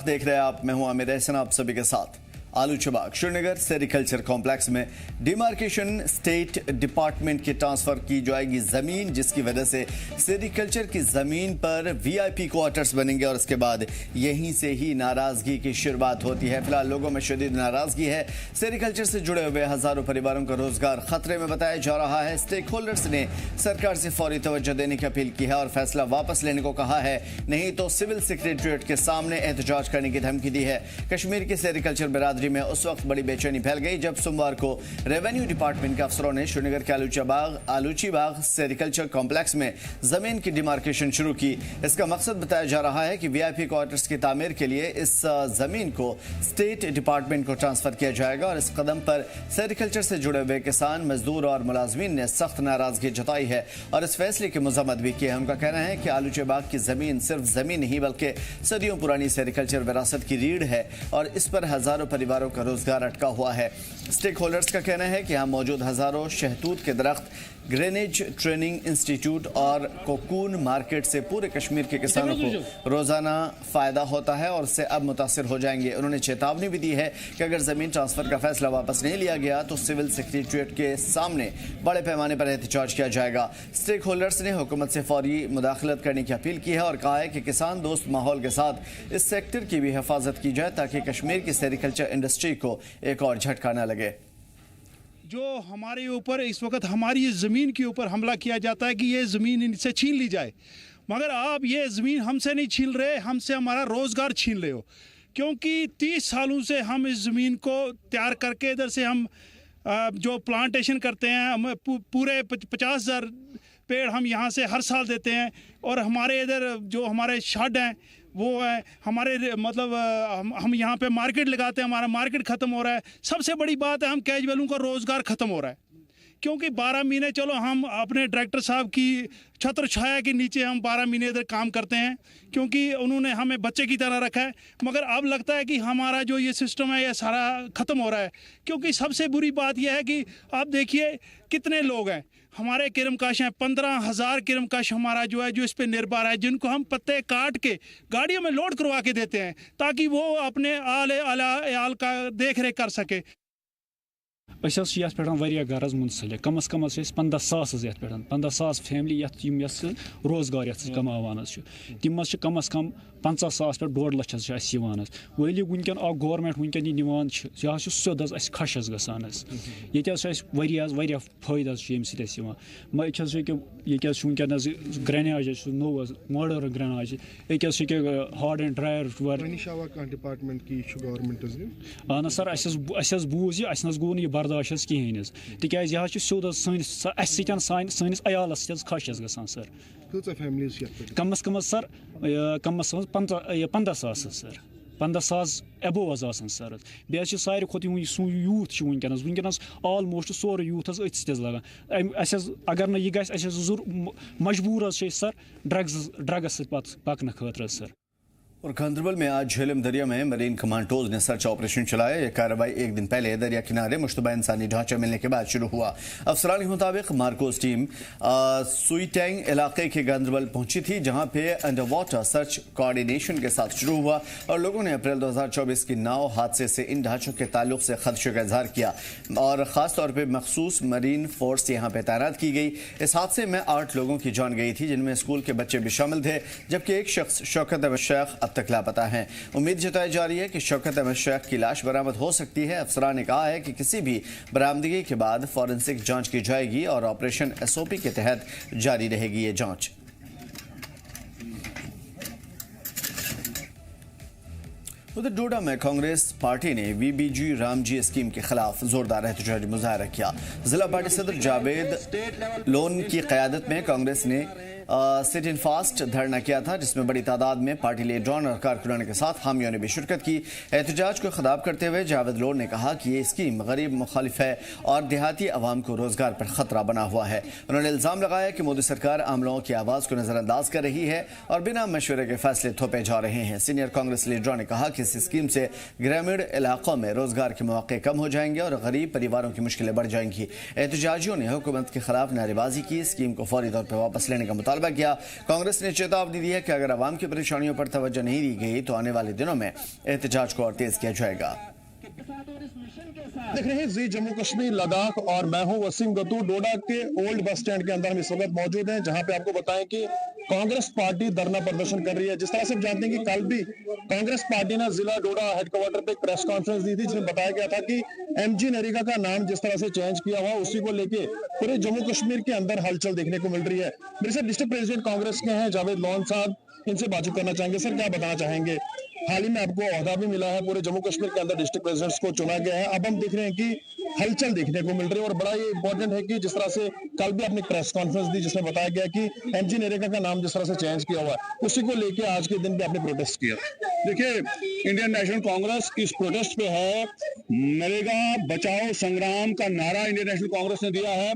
देख रहे हैं आप, मैं हूं आमिर एहसन आप सभी के साथ। आलूचबाग श्रीनगर सेरिकल्चर कॉम्प्लेक्स में डिमार्केशन स्टेट डिपार्टमेंट के ट्रांसफर की जाएगी जमीन, जिसकी वजह से सेरिकल्चर की जमीन पर वीआईपी क्वार्टर्स बनेंगे और इसके बाद यहीं से ही नाराजगी की शुरुआत होती है। फिलहाल लोगों में शदीद नाराजगी है। सेरिकल्चर से जुड़े हुए हजारों परिवारों का रोजगार खतरे में बताया जा रहा है। स्टेक होल्डर्स ने सरकार से फौरी तवज्जो देने की अपील की है और फैसला वापस लेने को कहा है, नहीं तो सिविल सेक्रेटरीट के सामने एहतजाज करने की धमकी दी है। कश्मीर की सेरिकल्चर बिरादरी में उस वक्त बड़ी बेचैनी फैल गई जब सोमवार को रेवेन्यू डिपार्टमेंट के अफसरों ने श्रीनगर के आलूचीबाग सेरिकल्चर कॉम्प्लेक्स में जमीन की डिमार्केशन शुरू की। इसका मकसद बताया जा रहा है कि वीआईपी क्वार्टर्स की तामीर के लिए इस जमीन को स्टेट डिपार्टमेंट को ट्रांसफर किया जाएगा और इस कदम पर सेरिकल्चर से जुड़े हुए किसान, मजदूर और मुलाजमीन ने सख्त नाराजगी जताई है और इस फैसले की मजम्मत भी की है। उनका कहना है कि आलूचीबाग की जमीन सिर्फ जमीन नहीं बल्कि सदियों पुरानी सेरिकल्चर विरासत की रीढ़ है और इस पर हजारों परिवारों का रोजगार अटका हुआ है। स्टेक होल्डर्स का कहना है कि यहां मौजूद हजारों शहतूत के दरख्त, ग्रेनेज ट्रेनिंग इंस्टीट्यूट और कोकून मार्केट से पूरे कश्मीर के किसानों को रोजाना फायदा होता है और उससे अब मुतासिर हो जाएंगे। उन्होंने चेतावनी भी दी है कि अगर जमीन ट्रांसफर का फैसला वापस नहीं लिया गया तो सिविल सेक्रेटरीट के सामने बड़े पैमाने पर एहतजाज किया जाएगा। स्टेक होल्डर्स ने हुकूमत से फौरी मुदाखलत करने की अपील की है और कहा है कि किसान दोस्त माहौल के साथ इस सेक्टर की भी हिफाजत की जाए ताकि कश्मीर की सेरिकल्चर इंडस्ट्री को एक और झटका न लगे। जो हमारे ऊपर इस वक्त हमारी ज़मीन के ऊपर हमला किया जाता है कि ये ज़मीन इनसे छीन ली जाए, मगर आप ये ज़मीन हमसे नहीं छीन रहे, हमसे हमारा रोज़गार छीन रहे हो। क्योंकि 30 सालों से हम इस ज़मीन को तैयार करके इधर से हम जो प्लांटेशन करते हैं, हम पूरे 50,000 पेड़ हम यहाँ से हर साल देते हैं और हमारे इधर जो हमारे शेड हैं वो है हमारे मतलब हम यहाँ पे मार्केट लगाते हैं, हमारा मार्केट ख़त्म हो रहा है। सबसे बड़ी बात है हम कैजुअलों का रोज़गार ख़त्म हो रहा है क्योंकि 12 महीने चलो हम अपने डायरेक्टर साहब की छत्र छाया के नीचे हम 12 महीने इधर काम करते हैं क्योंकि उन्होंने हमें बच्चे की तरह रखा है, मगर अब लगता है कि हमारा जो ये सिस्टम है ये सारा ख़त्म हो रहा है। क्योंकि सबसे बुरी बात यह है कि आप देखिए कितने लोग हैं हमारे किरमकाश हैं, 15,000 किरमकाश हमारा जो है जो इस पे निर्भर है, जिनको हम पत्ते काट के गाड़ियों में लोड करवा के देते हैं ताकि वो अपने आल का देख रेख कर सके। गरज मुंसलिक कम अज कम 15,000 ये 15,000 फैमिली रोजगार कमान तम कम अज कम 50,000 पे 1.5 लाख वली वनकन गवर्नमेंट वनकन निवान यह सोद खश गसान ये फायदा वनकन ग्रेनेज नो मर्डर ग्रेनेज ये हार्ड एंड ड्रायर अहन सर बूज यह गो नी बर्दाश्त कहें तिकाज यह सोद सैनिस अयालस खश गसान सर कम अज कम सर कम अज कम 15,000 सर 15,000 एबो सर बे सारे खुद यूथ वनकस ऑलमोस्ट सोर यूथ अथ लगान अगर न यह मजबूर सर ड्रग्स पकन खतर सर। और गांधरबल में आज झेलम दरिया में मरीन कमांडोज ने सर्च ऑपरेशन चलाया। यह कार्रवाई एक दिन पहले दरिया किनारे मुश्तबा इंसानी ढांचा मिलने के बाद शुरू हुआ। अफसरान के मुताबिक मार्कोस टीम सुईटैंग इलाके के गांधरबल पहुंची थी जहां पे अंडर वाटर सर्च कोऑर्डिनेशन के साथ शुरू हुआ और लोगों ने अप्रैल 2024 की नाव हादसे से इन ढांचों के ताल्लुक से खदशे का इजहार किया और खासतौर पर मखसूस मरीन फोर्स यहाँ पे तैनात की गई। इस हादसे में 8 लोगों की जान गई थी जिनमें स्कूल के बच्चे भी शामिल थे, जबकि एक शख्स शौकत अहमद शेख अब तक लापता है। उम्मीद जताई जा रही है कि शौकत अहमद शेख की लाश बरामद हो सकती है। अफसरान ने कहा है कि किसी भी बरामदगी के बाद फॉरेंसिक जांच की जाएगी और ऑपरेशन एसओपी के तहत जारी रहेगी ये जांच। उधर डोडा में कांग्रेस पार्टी ने वीबीजी रामजी स्कीम के खिलाफ जोरदार एहतजाजी मुजाहरा किया। जिला पार्टी सदर जावेद लोन की क़यादत में कांग्रेस ने सिट इन फास्ट धरना किया था जिसमें बड़ी तादाद में पार्टी लीडरान और कारकुनान के साथ हामियों ने भी शिरकत की। एहतजाज को खिताब करते हुए जावेद लोन ने कहा कि ये स्कीम गरीब मुखालिफ है और देहाती अवाम को रोजगार पर खतरा बना हुआ है। उन्होंने इल्जाम लगाया कि मोदी सरकार आम लोगों की आवाज़ को नजरअंदाज कर रही है और बिना मशवरे के फैसले थोपे जा रहे हैं। सीनियर कांग्रेस लीडरों ने कहा कि इस स्कीम से ग्रामीण इलाकों में रोजगार के मौके कम हो जाएंगे और गरीब परिवारों की मुश्किलें बढ़ जाएंगी। एहतजाजियों ने हुकूमत के खिलाफ नारेबाजी की, स्कीम को फौरी तौर पर वापस लेने का मुतालबा मुतालबा किया। कांग्रेस ने चेतावनी दी है कि अगर आवाम की परेशानियों पर तवज्जो नहीं दी गई तो आने वाले दिनों में एहतजाज को और तेज किया जाएगा। देख रहे हैं जी जम्मू कश्मीर लद्दाख और मैं हूं वसीम गतू। डोडा के ओल्ड बस स्टैंड के अंदर हम इस वक्त मौजूद हैं, जहां पे आपको बताएं कि कांग्रेस पार्टी धरना प्रदर्शन कर रही है। जिस तरह से आप जानते हैं कि कल भी कांग्रेस पार्टी ने जिला डोडा हेडक्वार्टर पे एक प्रेस कॉन्फ्रेंस दी थी, जिसमें बताया गया था कि एमजी नरेगा का नाम जिस तरह से चेंज किया हुआ, उसी को लेके पूरे जम्मू कश्मीर के अंदर हलचल देखने को मिल रही है। मेरे साथ डिस्ट्रिक्ट प्रेसिडेंट कांग्रेस के हैं जावेद लॉन साहब, इनसे बातचीत करना चाहेंगे। सर, क्या बताना चाहेंगे? हाल ही में आपको ओहदा भी मिला है, पूरे जम्मू कश्मीर के अंदर डिस्ट्रिक्ट प्रेसिडेंट्स को चुना गया है। अब हम देख रहे हैं कि हलचल देखने को मिल रही है और बड़ा ये इंपॉर्टेंट है कि जिस तरह से कल भी आपने प्रेस कॉन्फ्रेंस दी जिसमें बताया गया कि एमजी नरेगा का नाम जिस तरह से चेंज किया हुआ है, उसी को लेके आज के दिन भी आपने प्रोटेस्ट किया। देखिए, इंडियन नेशनल कांग्रेस इस प्रोटेस्ट पे है। नरेगा बचाओ संग्राम का नारा इंडियन नेशनल कांग्रेस ने दिया है।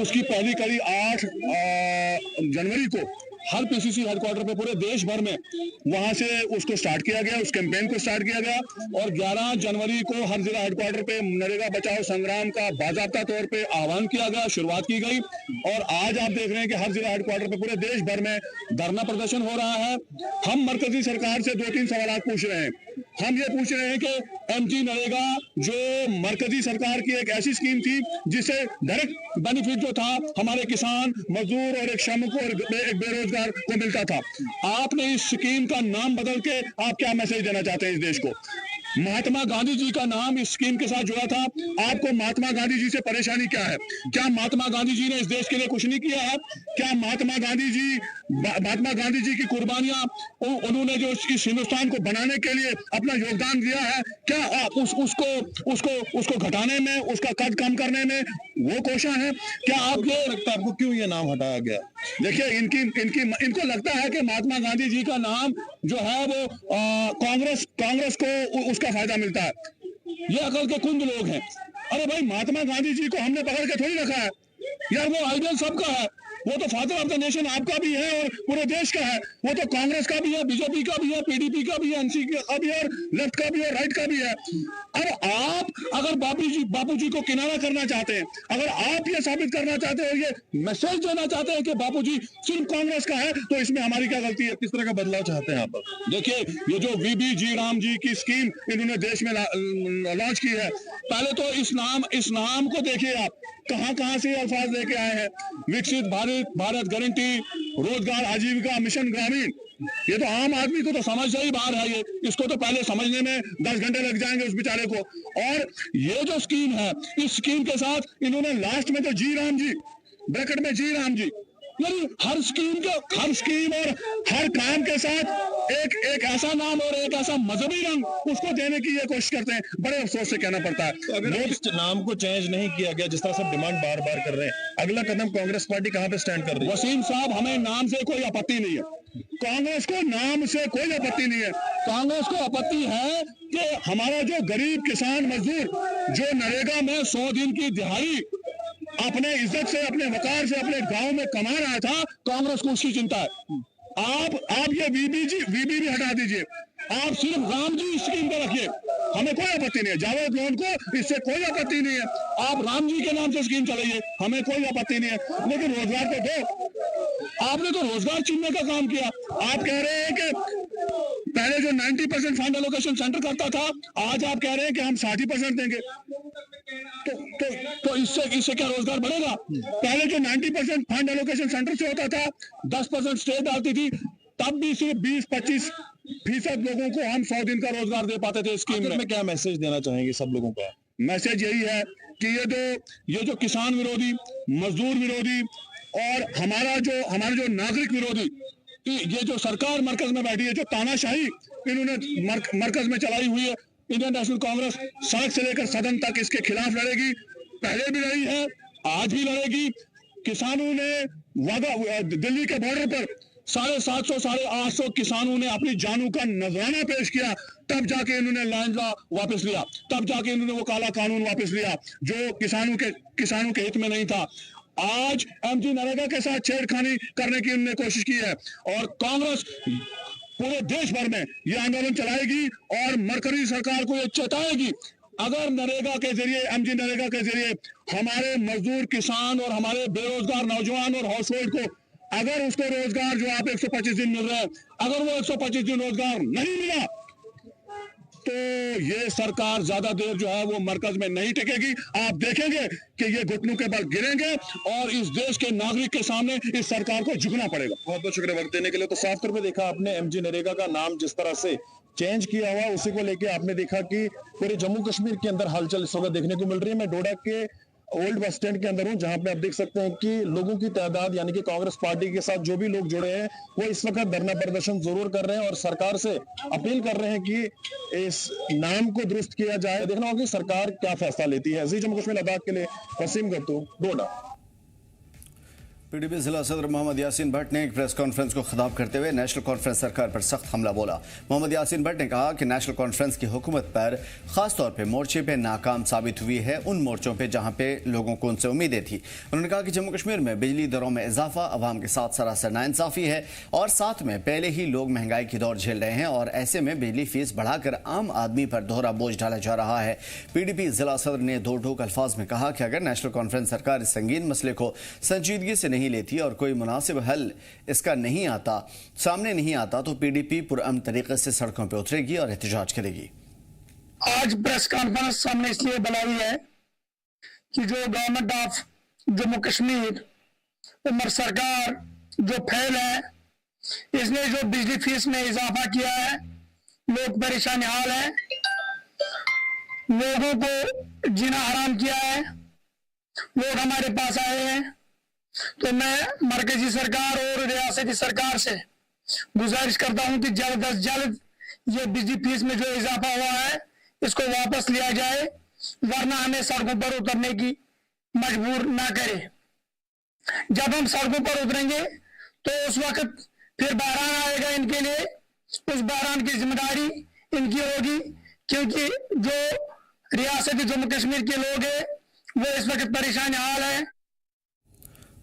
उसकी पहली कड़ी 8 जनवरी को हर पीसीसी हेडक्वार्टर पे पूरे देश भर में वहां से उसको स्टार्ट किया गया, उस कैंपेन को स्टार्ट किया गया और 11 जनवरी को हर जिला हेडक्वार्टर पे नरेगा बचाओ संग्राम का बाकायदा तौर पे आह्वान किया गया, शुरुआत की गई और आज आप देख रहे हैं कि हर जिला हेडक्वार्टर पे पूरे देश भर में धरना प्रदर्शन हो रहा है। हम मरकजी सरकार से 2-3 सवाल पूछ रहे हैं। हम ये पूछ रहे हैं कि एमजी नरेगा जो मरकजी सरकार की एक ऐसी स्कीम थी जिससे डायरेक्ट बेनिफिट जो था हमारे किसान, मजदूर और एक श्रमिक और एक बेरोजगार को मिलता था, आपने इस स्कीम का नाम बदल के आप क्या मैसेज देना चाहते हैं इस देश को? महात्मा गांधी जी का नाम इस स्कीम के साथ जुड़ा था। आपको महात्मा गांधी जी से परेशानी क्या है? क्या महात्मा गांधी जी ने इस देश के लिए कुछ नहीं किया है? क्या महात्मा गांधी जी की कुर्बानियां, उन्होंने जो इस हिंदुस्तान को बनाने के लिए अपना योगदान दिया है, क्या आप उसको घटाने में, उसका कद कम करने में वो कोशिश है? क्या आप ये लगता है आपको क्यों ये नाम हटाया गया? देखिए, इनको लगता है कि महात्मा गांधी जी का नाम जो है वो कांग्रेस को उसका फायदा मिलता है। ये अकल के कुंद लोग हैं। अरे भाई, महात्मा गांधी जी को हमने पकड़ के थोड़ी रखा है यार, वो आइडियल सबका है, वो तो फादर ऑफ द नेशन आपका भी है और पूरे देश का है। वो तो कांग्रेस का भी है, बीजेपी का भी है, पीडीपी का भी है, एनसीपी का भी है और लेफ्ट का भी है, राइट का भी है। अब आप अगर बापू जी को किनारा करना चाहते हैं, अगर आप ये साबित करना चाहते हैं, ये मैसेज देना चाहते हैं कि बापू जी सिर्फ कांग्रेस का है, तो इसमें हमारी क्या गलती है? किस तरह का बदलाव चाहते हैं आप? देखिए, ये जो वीबी जी राम जी की स्कीम इन्होंने देश में लॉन्च की है, पहले तो इस नाम को देखिए आप, कहां से अल्फाज लेके आए हैं। विकसित भारत गारंटी, रोजगार आजीविका मिशन ग्रामीण, ये तो आम आदमी को तो समझ से ही बाहर है। ये इसको तो पहले समझने में 10 घंटे लग जाएंगे उस बेचारे को। और ये जो स्कीम है, इस स्कीम के साथ इन्होंने लास्ट में तो जी राम जी, ब्रैकेट में जी राम जी, यानी हर स्कीम और हर काम के साथ एक ऐसा नाम और एक ऐसा मजहबी रंग उसको देने की ये कोशिश करते हैं। बड़े अफसोस से कहना पड़ता है। तो अगर इस नाम को चेंज नहीं किया गया, जिस तरह से डिमांड बार बार कर रहे हैं, अगला कदम कांग्रेस पार्टी कहां पे स्टैंड कर रही है? वसीम साहब, हमें नाम से कोई आपत्ति नहीं है, कांग्रेस को नाम से कोई आपत्ति नहीं है। कांग्रेस को आपत्ति है कि हमारा जो गरीब किसान मजदूर जो नरेगा में 100 दिन की दिहाड़ी अपने इज्जत से, अपने वकार से, अपने गांव में कमा रहा था, कांग्रेस को उसकी चिंता है। आप ये वीबी भी हटा दीजिए, आप सिर्फ राम जी स्कीम को रखिए, हमें कोई आपत्ति नहीं है। जावेद लोन को इससे कोई आपत्ति नहीं है, आप राम जी के नाम से स्कीम चलाइए, हमें कोई आपत्ति नहीं है। लेकिन रोजगार तो दो। आपने तो रोजगार छीनने का काम किया। आप कह रहे हैं कि पहले जो 90% फंड एलोकेशन सेंटर करता था, आज आप कह रहे हैं कि हम 60% देंगे। तो इससे क्या रोजगार बढ़ेगा? पहले जो 90% फंड एलोकेशन सेंटर से होता था, 10% स्टेट डालती थी, तब भी सिर्फ 20-25% लोगों को हम 100 दिन का रोजगार दे पाते थे स्कीम में। क्या मैसेज देना चाहेंगे सब लोगों का? मैसेज यही है कि ये जो किसान विरोधी, मजदूर विरोधी और हमारा जो नागरिक विरोधी, ये जो सरकार मरकज में बैठी है, जो तानाशाही इन्होंने मरकज में चलाई हुई है, इंडियन नेशनल कांग्रेस सड़क से लेकर सदन तक इसके खिलाफ लड़ेगी। पहले भी लड़ी है, आज भी लड़ेगी। किसानों ने दिल्ली के बॉर्डर पर 750 850 किसानों ने अपनी जानों का नजराना पेश किया, तब जाके इन्होंने लैंड लॉ वापस लिया, तब जाके इन्होंने वो काला कानून वापस लिया जो किसानों के हित में नहीं था। आज एमजी नरेगा के साथ छेड़खानी करने की उन्होंने कोशिश की है और कांग्रेस पूरे देश भर में ये आंदोलन चलाएगी और मरकजी सरकार को ये चेताएगी, अगर नरेगा के जरिए, एमजी नरेगा के जरिए हमारे मजदूर, किसान और हमारे बेरोजगार नौजवान और हाउस होल्ड को अगर उसको रोजगार जो आप 125 दिन मिल रहे हैं, अगर वो 125 दिन रोजगार नहीं मिला तो ये सरकार ज्यादा देर जो है वो मरकज में नहीं टिकेगी। आप देखेंगे कि ये घुटनों के बल गिरेंगे और इस देश के नागरिक के सामने इस सरकार को झुकना पड़ेगा। बहुत बहुत शुक्रिया वक्त देने के लिए। तो साफ तौर पे देखा आपने एमजी नरेगा का नाम जिस तरह से चेंज किया हुआ, उसी को लेके आपने देखा कि पूरे जम्मू कश्मीर के अंदर हलचल इस वक्त देखने को मिल रही है। मैं डोडा के ओल्ड बस स्टैंड के अंदर हूं, जहां पे आप देख सकते हैं कि लोगों की तादाद यानी कि कांग्रेस पार्टी के साथ जो भी लोग जुड़े हैं वो इस वक्त धरना प्रदर्शन जरूर कर रहे हैं और सरकार से अपील कर रहे हैं कि इस नाम को दुरुस्त किया जाए। देखना होगा कि सरकार क्या फैसला लेती है। जी जम्मू कश्मीर लद्दाख के लिए वसीम गत्तू, डोडा। पीडीपी जिला सदर मोहम्मद यासीन भट्ट ने एक प्रेस कॉन्फ्रेंस को खिताब करते हुए नेशनल कॉन्फ्रेंस सरकार पर सख्त हमला बोला। मोहम्मद यासीन भट्ट ने कहा कि नेशनल कॉन्फ्रेंस की हुकूमत पर खासतौर पर मोर्चे पे नाकाम साबित हुई है, उन मोर्चों पे जहां पे लोगों को उनसे उम्मीदें थी। उन्होंने कहा कि जम्मू कश्मीर में बिजली दरों में इजाफा अवाम के साथ सरासर नाइंसाफी है और साथ में पहले ही लोग महंगाई की दौर झेल रहे हैं और ऐसे में बिजली फीस बढ़ाकर आम आदमी पर दोहरा बोझ डाला जा रहा है। पीडीपी जिला सदर ने दो टोक अल्फाज में कहा कि अगर नेशनल कॉन्फ्रेंस सरकार इस संगीन मसले को संजीदगी से नहीं लेती और कोई मुनासिब हल इसका नहीं आता, सामने नहीं आता, तो पीडीपी पुरअमन तरीके से सड़कों पर उतरेगी और एहतजाज करेगी। आज प्रेस कॉन्फ्रेंस हमने इसलिए बुलाई है कि जो गवर्नमेंट ऑफ जम्मू कश्मीर, उमर सरकार जो फेल है, इसने जो बिजली फीस में इजाफा किया है, लोग परेशान हाल है, लोगों को जीना हराम किया है, लोग हमारे पास आए हैं। तो मैं मरकजी सरकार और रियासती सरकार से गुजारिश करता हूं कि जल्द अज जल्द ये बिजली फीस में जो इजाफा हुआ है इसको वापस लिया जाए, वरना हमें सड़कों पर उतरने की मजबूर ना करे। जब हम सड़कों पर उतरेंगे तो उस वक्त फिर बहरान आएगा इनके लिए, उस बहरान की जिम्मेदारी इनकी होगी, क्योंकि जो रियासती जम्मू कश्मीर के लोग हैं वो इस वक्त परेशान हाल है।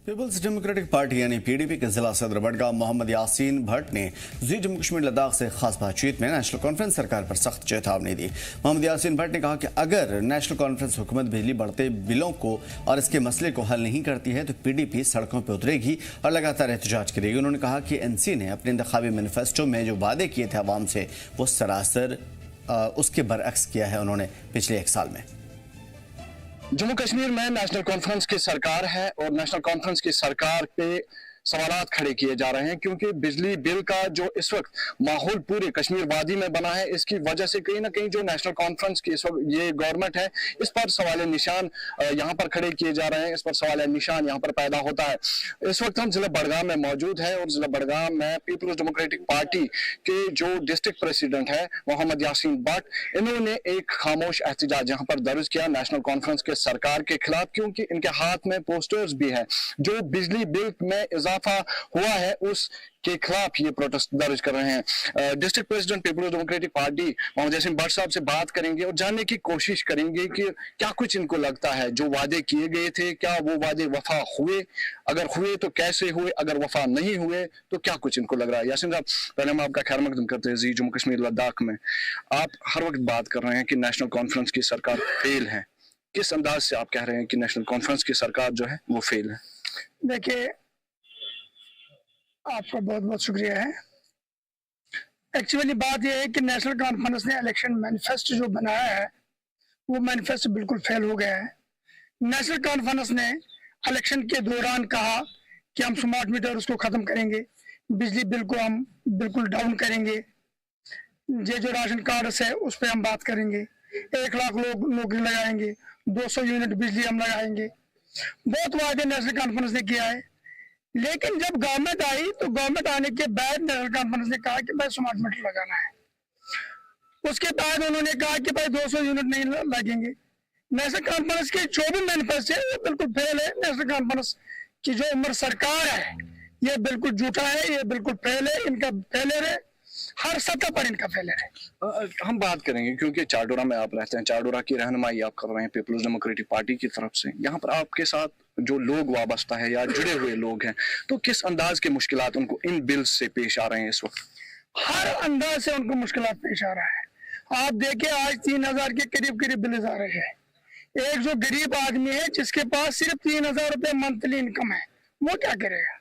पीपल्स डेमोक्रेटिक पार्टी यानी पीडीपी के जिला सदर बडगाम मोहम्मद यासीन भट्ट ने जी जम्मू कश्मीर लद्दाख से खास बातचीत में नेशनल कॉन्फ्रेंस सरकार पर सख्त चेतावनी दी। मोहम्मद यासीन भट्ट ने कहा कि अगर नेशनल कॉन्फ्रेंस हुकूमत बिजली बढ़ते बिलों को और इसके मसले को हल नहीं करती है तो पीडीपी सड़कों पर उतरेगी और लगातार एहतजाज करेगी। उन्होंने कहा कि एनसी ने अपने इंतखाबी मैनिफेस्टो में जो वादे किए थे अवाम से वो सरासर उसके बरअक्स किया है उन्होंने पिछले 1 साल में। जम्मू कश्मीर में नेशनल कॉन्फ्रेंस की सरकार है और नेशनल कॉन्फ्रेंस की सरकार पे सवालात खड़े किए जा रहे हैं, क्योंकि बिजली बिल का जो इस वक्त माहौल पूरे कश्मीर वादी में बना है, इसकी वजह से कहीं ना कहीं जो नेशनल कॉन्फ्रेंस की इस वक्त ये गवर्नमेंट है इस पर सवाल निशान यहाँ पर खड़े किए जा रहे हैं, इस पर सवाल निशान यहाँ पर पैदा होता है। इस वक्त हम जिला बडगाम में मौजूद है और जिला बडगाम में पीपल्स डेमोक्रेटिक पार्टी के जो डिस्ट्रिक्ट प्रेसिडेंट है मोहम्मद यासीन भट्ट, इन्होंने एक खामोश एहतजाज यहाँ पर दर्ज किया नेशनल कॉन्फ्रेंस के सरकार के खिलाफ, क्योंकि इनके हाथ में पोस्टर्स भी है जो बिजली बिल में इजाफा हुआ है उस के खिलाफ ये प्रोटेस्ट दर्ज कर रहे हैं। डिस्ट्रिक्ट प्रेसिडेंट पीपल्स डेमोक्रेटिक पार्टी मोहम्मद यासीन भट्ट साहब से बात करेंगे और जानने की कोशिश करेंगे कि क्या कुछ इनको लगता है जो वादे किए गए थे, क्या वो वादे वफा हुए, अगर हुए तो कैसे हुए, अगर वफा नहीं हुए तो क्या कुछ इनको लग रहा है। यासीन साहब, पहले हम आपका खैर मकदम करते हैं जी जम्मू कश्मीर लद्दाख में। आप हर वक्त बात कर रहे हैं कि नेशनल कॉन्फ्रेंस की सरकार फेल है, किस अंदाज से आप कह रहे हैं कि नेशनल कॉन्फ्रेंस की सरकार जो है वो फेल है? देखिए, आपका बहुत बहुत शुक्रिया है। एक्चुअली बात यह है कि नेशनल कॉन्फ्रेंस ने इलेक्शन मैनिफेस्टो जो बनाया है वो मैनिफेस्टो बिल्कुल फेल हो गया है। नेशनल कॉन्फ्रेंस ने इलेक्शन के दौरान कहा कि हम स्मार्ट मीटर उसको खत्म करेंगे, बिजली बिल को हम बिल्कुल डाउन करेंगे, ये जो राशन कार्ड है उस पर हम बात करेंगे, 1 लाख लोग नौकरी लगाएंगे, 200 यूनिट बिजली हम लगाएंगे। बहुत वादे नेशनल कॉन्फ्रेंस ने किया है, लेकिन जब गवर्नमेंट आई तो गवर्नमेंट आने के बाद नेशनल कॉन्फ्रेंस ने कहा कि भाई स्मार्ट मीटर लगाना है। उसके बाद उन्होंने कहा कि भाई 200 यूनिट नहीं लगेंगे। नेशनल कॉन्फ्रेंस के जो भी मैनिफेस्टो है वो बिल्कुल फेल है। नेशनल कॉन्फ्रेंस की जो उम्र सरकार है ये बिल्कुल झूठा है, ये बिल्कुल फेल है, इनका फेलियर है, हर सतह पर इनका फेलियर है। हम बात करेंगे क्योंकि चाडोरा में आप रहते हैं, चाडोरा की रहनुमाई आप कर रहे हैं पीपल्स डेमोक्रेटिक पार्टी की तरफ से। यहाँ पर आपके साथ जो लोग वाबस्ता है या जुड़े हुए लोग हैं, तो किस अंदाज के मुश्किलात उनको इन बिल से पेश आ रहे हैं इस वक्त? हर अंदाज से उनको मुश्किलात पेश आ रहा है। आप देखिए, आज 3000 के करीब करीब बिल आ रहे हैं। एक जो गरीब आदमी है जिसके पास सिर्फ 3000 रुपए मंथली इनकम है, वो क्या करेगा?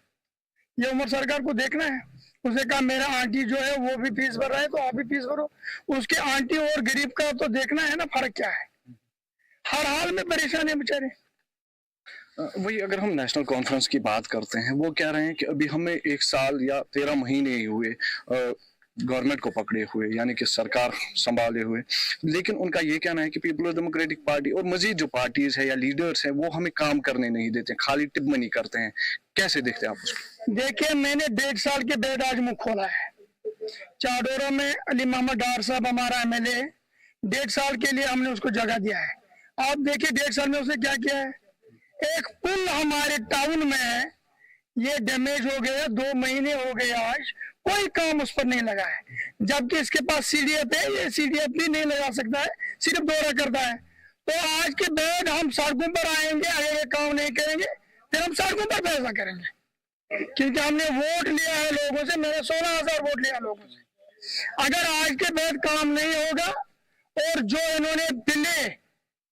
ये उमर सरकार को देखना है। उसने कहा मेरा आंटी जो है वो भी फीस भर रहा है तो आप भी फीस भरो। उसके आंटी और गरीब का तो देखना है ना, फर्क क्या है। हर हाल में परेशान है बेचारे। वही अगर हम नेशनल कॉन्फ्रेंस की बात करते हैं, वो कह रहे हैं कि अभी हमें 1 साल या 13 महीने ही हुए गवर्नमेंट को पकड़े हुए, यानी कि सरकार संभाले हुए, लेकिन उनका ये कहना है कि पीपल्स डेमोक्रेटिक पार्टी और मजीद जो पार्टीज है या लीडर्स हैं वो हमें काम करने नहीं देते, खाली टिप्पणी करते हैं। कैसे देखते हैं आप उसको? देखिए, मैंने 1.5 साल के बाद आज मुंह खोला है। चाडोरा में अली मोहम्मद डार साहब हमारा MLA, 1.5 साल के लिए हमने उसको जगह दिया है। आप देखिए 1.5 साल में उसने क्या किया है। एक पुल हमारे टाउन में है, ये डैमेज हो गया, 2 महीने हो गए आज, कोई काम उस पर नहीं लगा है। जबकि इसके पास CDF है, ये CDF भी नहीं लगा सकता है, सिर्फ दौरा करता है। तो आज के बाद हम सड़कों पर आएंगे, अगर ये काम नहीं करेंगे फिर हम सड़कों पर फैसला करेंगे, क्योंकि हमने वोट लिया है लोगों से। मैंने 16,000 वोट लिया लोगों से। अगर आज के बाद काम नहीं होगा और जो इन्होंने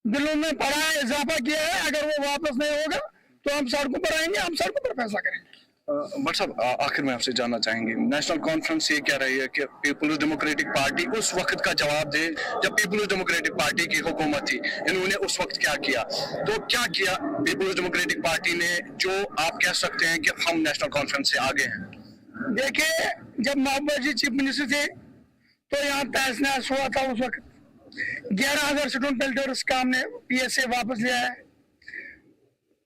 बिलों में बढ़ा इजाफा किया है, अगर वो वापस नहीं होगा तो हम सड़कों पर आएंगे, हम सड़कों पर फैसला करेंगे। बट साहब, आखिर में आपसे जानना चाहेंगे, नेशनल कॉन्फ्रेंस ये कह रही है कि पीपल्स डेमोक्रेटिक पार्टी उस वक्त का जवाब दे जब पीपल्स डेमोक्रेटिक पार्टी की हुकूमत थी। इन्होंने उस वक्त क्या किया? तो क्या किया पीपल्स डेमोक्रेटिक पार्टी ने जो आप कह सकते हैं कि हम नेशनल कॉन्फ्रेंस से आगे हैं? देखिए, जब महबूबा जी चीफ मिनिस्टर थे तो यहाँ तहस नहस हुआ था। उस वक्त 11,000 स्टूडेंट पेल्टर्स का हमने PSA वापस लिया है।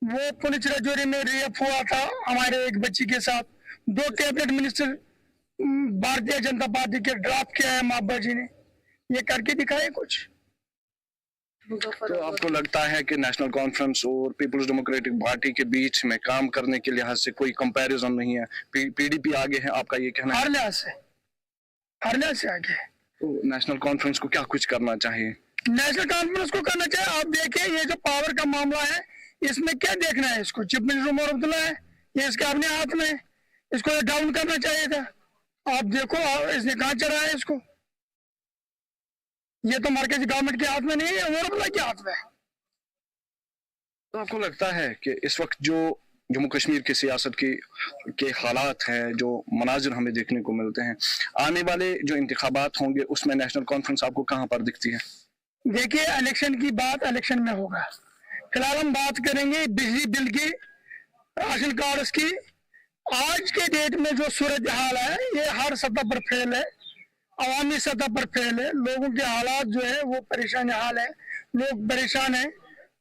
वो पुलिस रजौरी में रेप हुआ था हमारे एक बच्ची के साथ। 2 cabinet minister Bharatiya Janata party के ड्राफ्ट किया है महबूबा जी ने, ये करके दिखाए कुछ। तो आपको लगता है कि नेशनल कॉन्फ्रेंस और पीपल्स डेमोक्रेटिक पार्टी के बीच में काम करने के लिहाज से कोई कंपैरिजन नहीं है? PDP आगे है, आपका ये कहना है? हर लिहाज से आगे है। तो नेशनल कॉन्फ्रेंस को क्या कुछ करना चाहिए? नेशनल कॉन्फ्रेंस को करना चाहिए। आप देखिए, ये जो पावर का मामला है, इसमें क्या देखना है इसको? चीफ मिनिस्टर उमर अब्दुल्ला है, ये इसके अपने हाथ में, इसको डाउन करना चाहिए था। आप देखो इसने कहाँ चढ़ा है इसको। ये तो मरकजी गवर्नमेंट के हाथ में नहीं है, उमर अब्दुल्ला के हाथ में है। तो आपको लगता है कि इस वक्त जो जम्मू कश्मीर की सियासत के हालात हैं, जो मनाजिर हमें देखने को मिलते हैं, आने वाले जो इंतखाबात होंगे उसमें नेशनल कॉन्फ्रेंस आपको कहाँ पर दिखती है? देखिए, इलेक्शन की बात इलेक्शन में होगा। फिलहाल हम बात करेंगे बिजली बिल की, राशन कार्ड्स की। आज के डेट में जो सूरत हाल है, ये हर सतह पर फेल है, अवामी सतह पर फेल है। लोगों के हालात जो है वो परेशान हाल है, लोग परेशान हैं।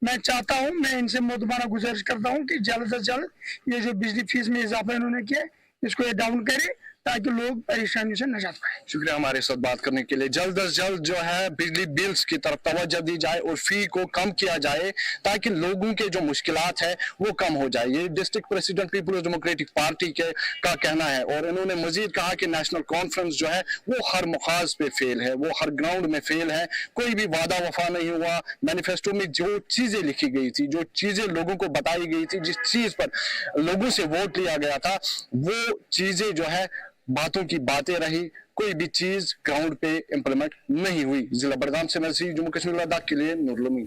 मैं चाहता हूं, मैं इनसे मोतबारा गुजारिश करता हूं कि जल्द से जल्द ये जो बिजली फीस में इजाफा इन्होंने किया इसको ये डाउन करे, ताकि लोग परेशानी से निजात पाए। शुक्रिया हमारे साथ बात करने के लिए। जल्द से जल्द जो है बिजली बिल्स की तरफ तवज्जो दी जाए और फी को कम किया जाए, ताकि लोगों के जो मुश्किलात है वो कम हो जाए। ये डिस्ट्रिक्ट प्रेसिडेंट पीपल्स डेमोक्रेटिक पार्टी का कहना है। और इन्होंने मजीद कहा कि नेशनल कॉन्फ्रेंस जो है वो हर मुखाज पे फेल है, वो हर ग्राउंड में फेल है। कोई भी वादा वफा नहीं हुआ। मैनिफेस्टो में जो चीजें लिखी गई थी, जो चीजें लोगों को बताई गई थी, जिस चीज पर लोगों से वोट लिया गया था, वो चीजें जो है बातों की बातें रही, कोई भी चीज ग्राउंड पे इंप्लीमेंट नहीं हुई। जिला बड़गाम से मैं जम्मू कश्मीर लद्दाख के लिए नूरुल।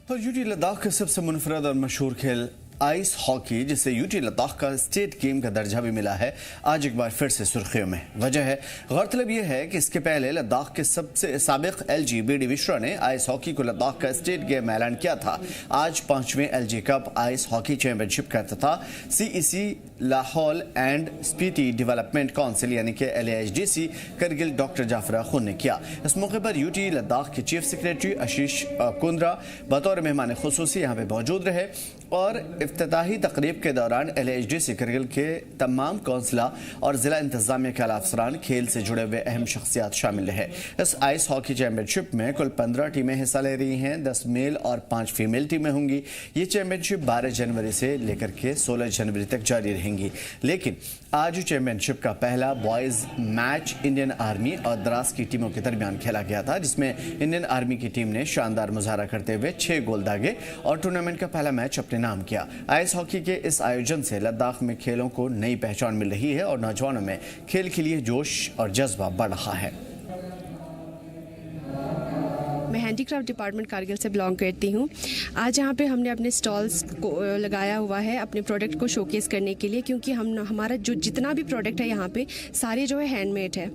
तो यूटी लद्दाख का सबसे मुनफरद और मशहूर खेल आइस हॉकी, जिसे यूटी लद्दाख का स्टेट गेम का दर्जा भी मिला है, आज एक बार फिर से सुर्खियों में। वजह है, गौरतलब यह है कि इसके पहले लद्दाख के सबसे साबिक LG BD मिश्रा ने आइस हॉकी को लद्दाख का स्टेट गेम ऐलान किया था। आज 5वें LG cup ice hockey championship का अफ्ताह CEC Lahaul and Spiti development council यानी कि LAHDC करगिल डॉक्टर जाफर खून ने किया। इस मौके पर यूटी लद्दाख के चीफ सेक्रेटरी आशीष कुंद्रा बतौर मेहमान खुसूसी यहाँ पे मौजूद रहे और इफ्तिताही तकरीब के दौरान LAHDC करगिल के तमाम कौंसला और जिला इंतजामिया के आला अफसरान, खेल से जुड़े हुए अहम शख्सियात शामिल रहे। इस आइस हॉकी चैंपियनशिप में कुल 15 टीमें हिस्सा ले रही हैं। 10 मेल और 5 फीमेल टीमें होंगी। ये चैंपियनशिप 12 जनवरी से लेकर के 16 जनवरी तक जारी रहेंगी। लेकिन आज चैंपियनशिप का पहला बॉयज मैच इंडियन आर्मी और द्रास की टीमों के दरमियान खेला गया था, जिसमें इंडियन आर्मी की टीम ने शानदार मुजाहरा करते हुए 6 गोल दागे और टूर्नामेंट का पहला मैच अपने नाम किया। आइस हॉकी के इस आयोजन से लद्दाख में खेलों को नई पहचान मिल रही है और नौजवानों में खेल के लिए जोश और जज्बा बढ़ रहा है। हैंडीक्राफ्ट डिपार्टमेंट कारगिल से बिलोंग करती हूँ। आज यहाँ पे हमने अपने स्टॉल्स को लगाया हुआ है अपने प्रोडक्ट को शोकेस करने के लिए, क्योंकि हमारा जो जितना भी प्रोडक्ट है यहाँ पे सारे जो है हैंडमेड है।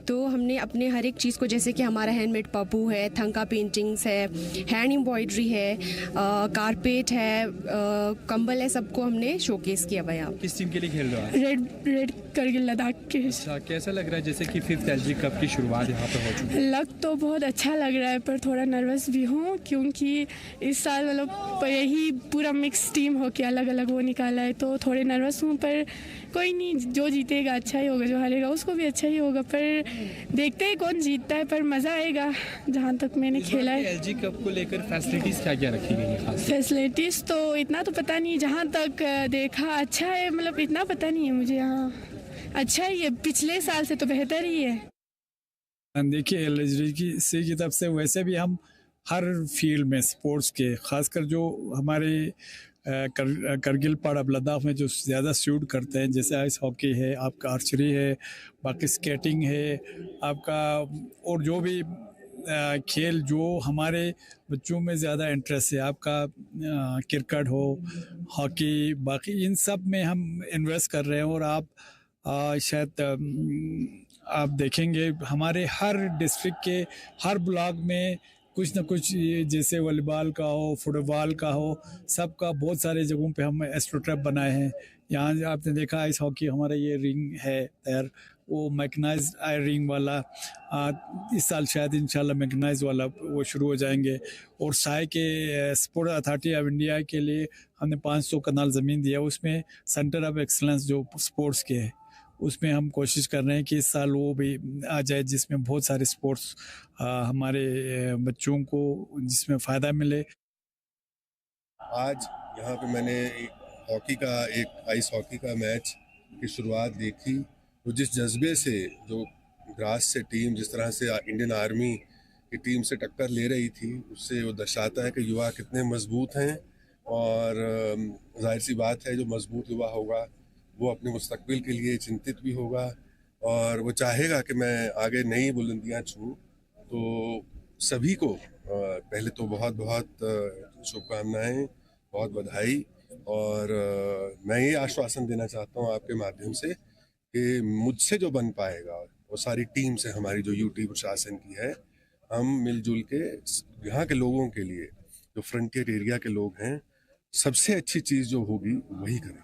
तो हमने अपने हर एक चीज़ को, जैसे कि हमारा हैंडमेड पप्पू है, थंका पेंटिंग्स है, हैंड एम्ब्रॉयडरी है, कारपेट है, कंबल है, सबको हमने शोकेस किया हुआ है। किस टीम के लिए खेल रहे हो? रेड करगिल लद्दाख के। अच्छा, कैसा लग रहा है जैसे कि 5th एलजी कप की शुरुआत यहाँ पे हो चुकी है? लग तो बहुत अच्छा लग रहा है, पर थोड़ा नर्वस भी हूँ, क्योंकि इस साल मतलब यही पूरा मिक्स टीम हो के अलग अलग वो निकाला है, तो थोड़े नर्वस हूँ। पर कोई नहीं, जो जीतेगा अच्छा ही होगा, जो हारेगा उसको भी अच्छा ही होगा। पर देखते हैं कौन जीतता है, पर मज़ा आएगा। जहाँ तक मैंने खेला है एलजी कप को लेकर फैसिलिटीज़ क्या क्या रखी गई है खास? फैसिलिटीज़ तो इतना तो पता नहीं, जहाँ तक देखा अच्छा है, मतलब इतना पता नहीं है मुझे। यहाँ अच्छा ही है, पिछले साल से तो बेहतर ही है। देखिए, एलजी की तरफ से वैसे भी हम हर फील्ड में स्पोर्ट्स के, खासकर जो हमारे करगिल पार्ट ऑफ लद्दाख में जो ज़्यादा सूट करते हैं, जैसे आइस हॉकी है, आपका आर्चरी है, बाकी स्केटिंग है आपका, और जो भी खेल जो हमारे बच्चों में ज़्यादा इंटरेस्ट है, आपका क्रिकेट हो, हॉकी, बाकी इन सब में हम इन्वेस्ट कर रहे हैं। और आप शायद आप देखेंगे हमारे हर डिस्ट्रिक्ट के हर ब्लॉक में कुछ ना कुछ, जैसे वॉलीबॉल का हो, फुटबॉल का हो, सबका बहुत सारे जगहों पे हम एस्ट्रोट्रैप बनाए हैं। यहाँ आपने देखा आइस हॉकी, हमारा ये रिंग है तैयार, वो मैकनाइज्ड रिंग वाला इस साल शायद इंशाल्लाह मैकनाइज्ड वाला वो शुरू हो जाएंगे। और साय के स्पोर्ट अथॉरिटी ऑफ इंडिया के लिए हमने 500 कनाल ज़मीन दिया, उसमें सेंटर ऑफ एक्सलेंस जो स्पोर्ट्स के है, उसमें हम कोशिश कर रहे हैं कि इस साल वो भी आ जाए, जिसमें बहुत सारे स्पोर्ट्स हमारे बच्चों को जिसमें फ़ायदा मिले। आज यहाँ पे मैंने हॉकी का, एक आइस हॉकी का मैच की शुरुआत देखी, तो जिस जज्बे से जो ग्रास से टीम जिस तरह से इंडियन आर्मी की टीम से टक्कर ले रही थी, उससे वो दर्शाता है कि युवा कितने मजबूत हैं। और जाहिर सी बात है, जो मजबूत युवा होगा वो अपने मुस्तकबिल के लिए चिंतित भी होगा और वो चाहेगा कि मैं आगे नई बुलंदियां छूं। तो सभी को पहले तो बहुत बहुत शुभकामनाएं, बहुत बधाई। और मैं ये आश्वासन देना चाहता हूं आपके माध्यम से कि मुझसे जो बन पाएगा, वो सारी टीम से हमारी जो यूटी प्रशासन की है, हम मिलजुल के यहाँ के लोगों के लिए, जो फ्रंटियर एरिया के लोग हैं, सबसे अच्छी चीज़ जो होगी वही करें।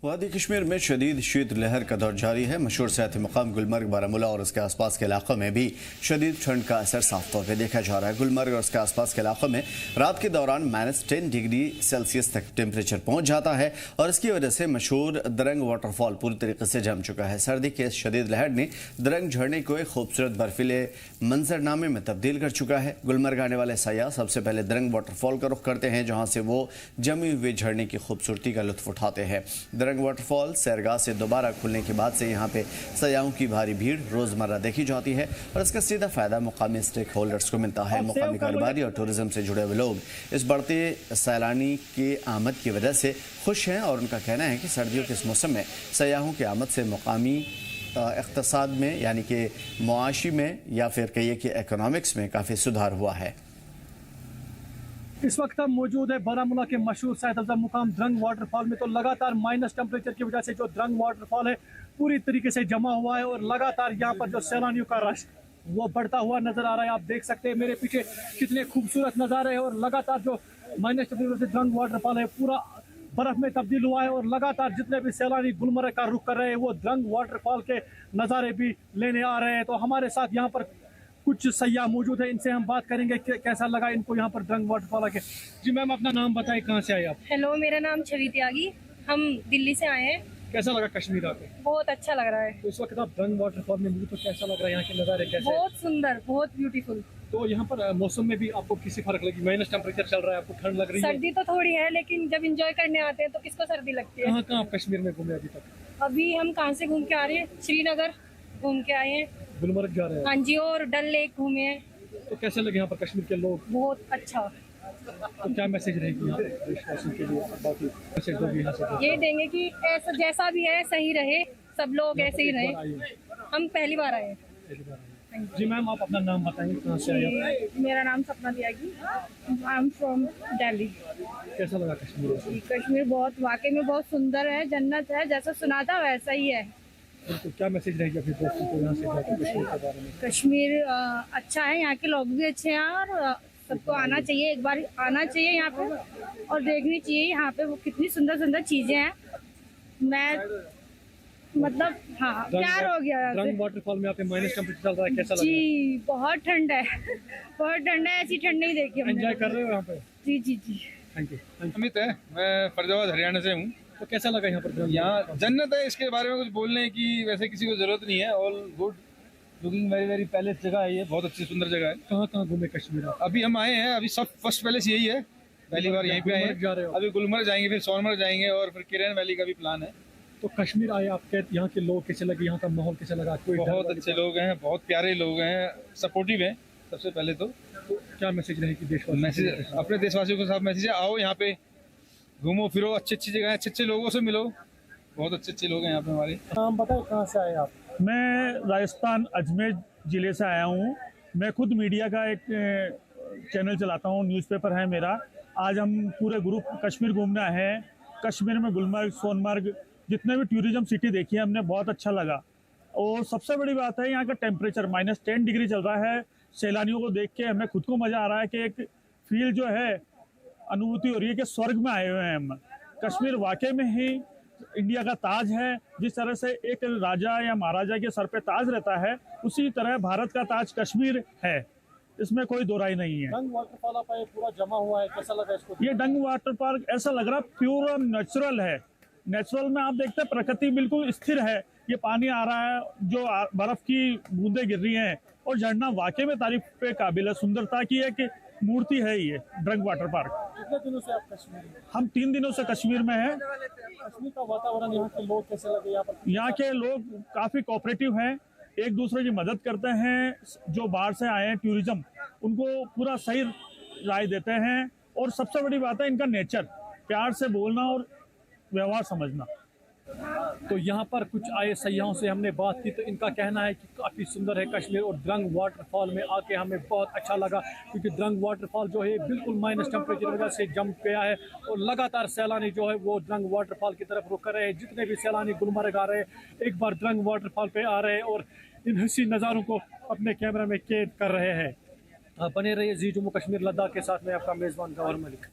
वादी कश्मीर में शदीद शीतलहर का दौर जारी है। मशहूर सियाती मकाम गुलमर्ग, बारामूला और उसके आसपास के इलाकों में भी शदीद ठंड का असर साफ तौर पर देखा जा रहा है। गुलमर्ग और उसके आसपास के इलाकों में रात के दौरान -10 डिग्री सेल्सियस तक टेम्परेचर पहुंच जाता है और इसकी वजह से मशहूर दरंग वाटरफॉल पूरी तरीके से जम चुका है। सर्दी के इस शदीद लहर ने दरंग झरने को एक खूबसूरत बर्फीले मंजरनामे में तब्दील कर चुका है। गुलमर्ग आने वाले सयाह सबसे पहले दरंग वाटरफॉल का रुख करते हैं, जहाँ से वो जमी हुई झरने की खूबसूरती का लुत्फ उठाते हैं। वाटरफॉल सैरगाह से दोबारा खुलने के बाद से यहाँ पे सयाहों की भारी भीड़ रोजमर्रा देखी जाती है और इसका सीधा फायदा मुकामी स्टेक होल्डर्स को मिलता है। मुकामी कारोबारी और टूरिज्म से जुड़े हुए लोग इस बढ़ते सैलानी की आमद की वजह से खुश हैं और उनका कहना है कि सर्दियों के इस मौसम में सयाहों की आमद से मुकामी इक़्तिसाद में, यानी कि मुआशी में या फिर कहिए कि इकोनॉमिक्स में काफ़ी सुधार हुआ है। इस वक्त हम मौजूद है बारामूला के मशहूर सेहत अफजा मुकाम द्रंग वाटरफॉल में। तो लगातार माइनस टेम्परेचर की वजह से जो द्रंग वाटरफॉल है पूरी तरीके से जमा हुआ है और लगातार यहाँ पर जो सैलानियों का रश वो बढ़ता हुआ नजर आ रहा है। आप देख सकते हैं मेरे पीछे कितने खूबसूरत नज़ारे हैं और लगातार जो माइनस टेम्परेचर से द्रंग वाटरफॉल है पूरा बर्फ में तब्दील हुआ है और लगातार जितने भी सैलानी गुलमर्ग का रुख कर रहे हैं वो द्रंग वाटरफॉल के नज़ारे भी लेने आ रहे हैं। तो हमारे साथ यहाँ पर कुछ सयाह मौजूद है, इनसे हम बात करेंगे कि कैसा लगा इनको यहाँ पर द्रंग वाटरफॉल आके। जी मैम, अपना नाम बताएं, कहाँ से आए आप? हेलो, मेरा नाम छवि त्यागी, हम दिल्ली से आए हैं। कैसा लगा कश्मीर आके? बहुत अच्छा लग रहा है। तो इस वक्त आप द्रंग वाटरफॉल में मौजूद, तो कैसा लग रहा है यहाँ के नज़ारे कैसे? बहुत सुंदर, बहुत ब्यूटीफुल। तो यहाँ पर मौसम में भी आपको किसी फर्क लगी? माइनस टेम्परेचर चल रहा है, आपको ठंड लग रही है? सर्दी तो थोड़ी है, लेकिन जब इंजॉय करने आते हैं तो किसको सर्दी लगती है। कहाँ कहाँ आप कश्मीर में घूमे अभी तक? अभी हम कहाँ से घूम के आ रहे हैं, श्रीनगर घूम के आए हैं, गुलमर्ग जा रहे हैं। हाँ जी, और डल लेक घूमे हैं। तो कैसे लगे यहाँ पर कश्मीर के लोग? बहुत अच्छा। तो क्या मैसेज रहेगी यहाँ देशवासियों के लिए? बाकी मैसेज दोगे यहाँ से? ये देंगे कि ऐसा जैसा भी है सही रहे, सब लोग ऐसे ही रहे। हम पहली बार आए हैं। जी मैम, आप अपना नाम बताएंगे, कहाँ से आए आप? मेरा नाम सपना त्यागी, आई एम फ्रॉम दिल्ली। कैसा लगा कश्मीर? कश्मीर बहुत वाकई में बहुत सुंदर है, जन्नत है, जैसा सुना था वैसा ही है। तो क्या मैसेज रहेगी अपने दोस्तों को यहाँ से कश्मीर के बारे में? कश्मीर अच्छा है, यहाँ के लोग भी अच्छे हैं और सबको आना चाहिए, एक बार आना चाहिए यहाँ पे और देखनी चाहिए यहाँ पे वो कितनी सुंदर सुंदर चीजें हैं। मैं मतलब हाँ प्यार हो गया। रंग वाटरफॉल में आपके माइनस टेम्परेचर चल रहा है, कैसा लग रहा है? जी बहुत ठंड है, बहुत ठंड है, ऐसी ठंड नहीं देखी हमने। एंजॉय कर रहे हो यहाँ पे? जी जी जी। Thank you. अमित है, मैं फरीदाबाद हरियाणा से हूँ। तो कैसा लगा यहाँ पर? यहाँ जन्नत है, इसके बारे में कुछ बोलने की वैसे किसी को जरूरत नहीं है। All good, looking very very palace जगह है ये, बहुत अच्छी सुंदर जगह है। कहाँ कहाँ घूमे कश्मीर? अभी हम आए हैं, अभी सब फर्स्ट पैलेस यही है, पहली बार यहीं पे आए हैं। अभी गुलमर्ग जाएंगे, फिर सोनमर्ग जाएंगे और फिर किरण वैली का भी प्लान है। तो कश्मीर आए आपके, यहाँ के लोग कैसे लगे, यहाँ का माहौल कैसा लगा? बहुत अच्छे लोग हैं, बहुत प्यारे लोग हैं, सपोर्टिव हैं। सबसे पहले तो क्या मैसेज रहेगी देशवासियों? मैसेज अपने देशवासियों के साथ मैसेज है, आओ यहाँ पे घूमो फिरो, अच्छी अच्छी जगह है, अच्छे अच्छे लोगों से मिलो, बहुत अच्छे अच्छे लोग हैं यहाँ पे हमारे। नाम बताओ, कहाँ से आए आप? मैं राजस्थान अजमेर ज़िले से आया हूँ। मैं खुद मीडिया का एक चैनल चलाता हूँ, न्यूज़पेपर है मेरा। आज हम पूरे ग्रुप कश्मीर घूमने आए हैं। कश्मीर में गुलमर्ग, सोनमर्ग, जितने भी टूरिज्म सिटी देखी है हमने, बहुत अच्छा लगा। और सबसे बड़ी बात है यहाँ का टेम्परेचर -10 डिग्री चल रहा है। सैलानियों को देख के हमें खुद को मज़ा आ रहा है कि एक फील जो है, अनुभूति हो रही है कि स्वर्ग में आए हुए हैं हम। कश्मीर वाकई में ही इंडिया का ताज है। जिस तरह से एक राजा या महाराजा के सर पे ताज रहता है, उसी तरह भारत का ताज कश्मीर है, इसमें कोई दो राय नहीं है। डंग वाटरफॉल आप आए, पूरा जमा हुआ है, कैसा लगा इसको? ये डंग वाटर पार्क ऐसा लग रहा है प्योर और नेचुरल है। नेचुरल में आप देखते हैं प्रकृति बिल्कुल स्थिर है, ये पानी आ रहा है, जो बर्फ की बूंदें गिर रही हैं और झरना वाकई में तारीफ पे काबिल है। सुंदरता की एक मूर्ति है ये डंग वाटर पार्क। कितने दिनों से आप कश्मीर में? हम 3 दिनों से कश्मीर में हैं। कश्मीर का वातावरण, यहाँ के लोग कैसे लगे? यहाँ के लोग काफ़ी कोऑपरेटिव हैं, एक दूसरे की मदद करते हैं। जो बाहर से आए हैं टूरिज्म, उनको पूरा सही राय देते हैं। और सबसे बड़ी बात है इनका नेचर, प्यार से बोलना और व्यवहार समझना। तो यहाँ पर कुछ आए सयाहों से हमने बात की, तो इनका कहना है कि काफ़ी सुंदर है कश्मीर और द्रंग वाटरफॉल में आके हमें बहुत अच्छा लगा, क्योंकि द्रंग वाटरफॉल जो है बिल्कुल माइनस टेम्परेचर वजह से जम गया है और लगातार सैलानी जो है वो द्रंग वाटरफॉल की तरफ रुक रहे हैं। जितने भी सैलानी गुलमर्ग आ रहे हैं, एक बार द्रंग वाटरफॉल पे आ रहे हैं और इन हसीन नज़ारों को अपने कैमरा में कैद कर रहे हैं। बने रहिए जी जम्मू कश्मीर लद्दाख के साथ में आपका मेज़बान गौहर मलिक।